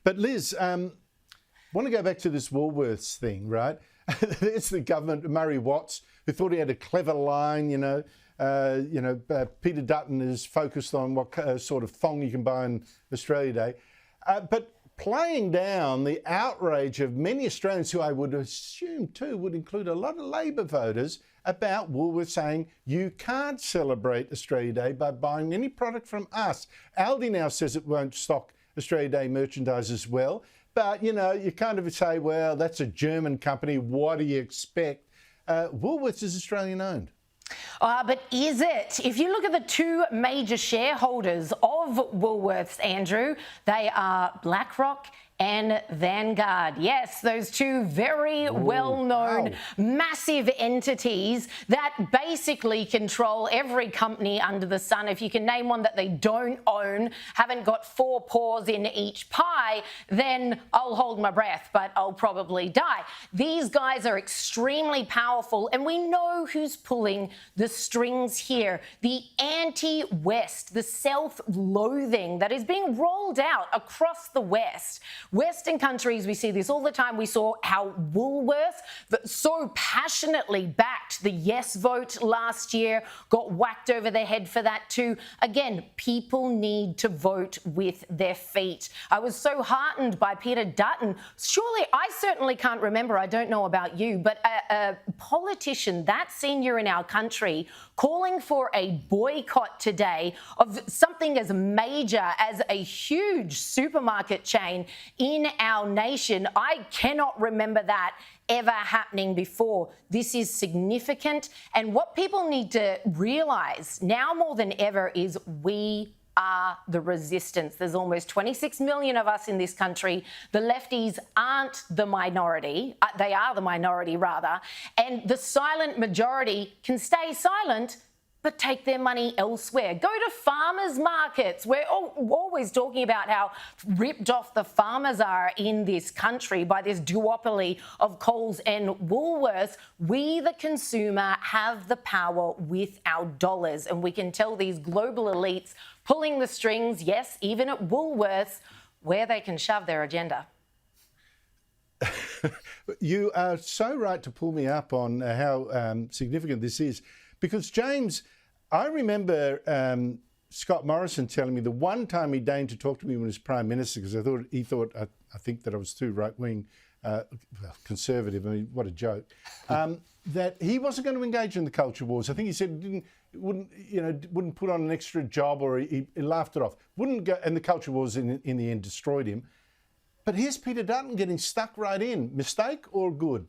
But Liz, want to go back to this Woolworths thing, right? It's the government, Murray Watts, who thought he had a clever line, Peter Dutton is focused on what sort of thong you can buy on Australia Day. But playing down the outrage of many Australians, who I would assume too would include a lot of Labor voters, about Woolworths saying you can't celebrate Australia Day by buying any product from us. Aldi now says it won't stock Australia Day merchandise as well. But, you kind of say, well, that's a German company. What do you expect? Woolworths is Australian owned. But is it? If you look at the two major shareholders of Woolworths, Andrew, they are BlackRock and Vanguard. Yes, those two very well-known, massive entities that basically control every company under the sun. If you can name one that they don't own, haven't got four paws in each pie, then I'll hold my breath, but I'll probably die. These guys are extremely powerful, and we know who's pulling the strings here. The anti-West, the self-loathing that is being rolled out across the West. Western countries, we see this all the time. We saw how Woolworths, that so passionately backed the yes vote last year, got whacked over the head for that too. Again, people need to vote with their feet. I was so heartened by Peter Dutton. Surely, I certainly can't remember, I don't know about you, but a politician that senior in our country calling for a boycott today of something as major as a huge supermarket chain in our nation. I cannot remember that ever happening before. This is significant. And what people need to realise now more than ever is we are the resistance. There's almost 26 million of us in this country. The lefties aren't the minority. They are the minority, rather. And the silent majority can stay silent but take their money elsewhere. Go to farmers markets. We're always talking about how ripped off the farmers are in this country by this duopoly of Coles and Woolworths. We, the consumer, have the power with our dollars, and we can tell these global elites pulling the strings, yes, even at Woolworths, where they can shove their agenda. You are so right to pull me up on how significant this is. Because, James, I remember Scott Morrison telling me the one time he deigned to talk to me when he was Prime Minister, because I think that I was too right-wing, conservative, I mean, what a joke, that he wasn't going to engage in the culture wars. I think he said wouldn't put on an extra job, or he laughed it off. Wouldn't go, and the culture wars in the end destroyed him. But here's Peter Dutton getting stuck right in. Mistake or good?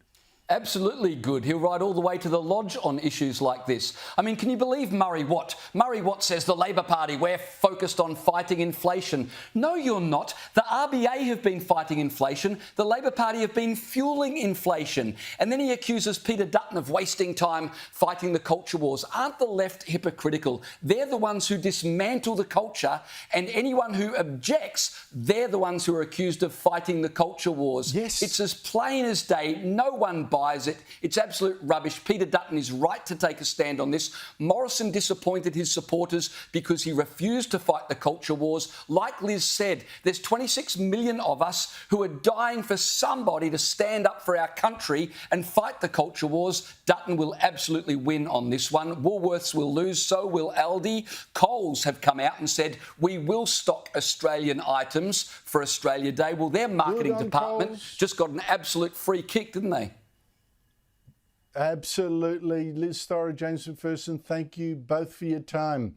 Absolutely good. He'll ride all the way to the lodge on issues like this. I mean, can you believe Murray Watt? Murray Watt says the Labor Party, we're focused on fighting inflation. No, you're not. The RBA have been fighting inflation. The Labor Party have been fueling inflation. And then he accuses Peter Dutton of wasting time fighting the culture wars. Aren't the left hypocritical? They're the ones who dismantle the culture, and anyone who objects, they're the ones who are accused of fighting the culture wars. Yes. It's as plain as day. No one buys it. It's absolute rubbish. Peter Dutton is right to take a stand on this. Morrison disappointed his supporters because he refused to fight the culture wars. Like Liz said, there's 26 million of us who are dying for somebody to stand up for our country and fight the culture wars. Dutton will absolutely win on this one. Woolworths will lose, so will Aldi. Coles have come out and said, we will stock Australian items for Australia Day. Well, their marketing department just got an absolute free kick, didn't they? Absolutely. Liz Storey, James McPherson, thank you both for your time.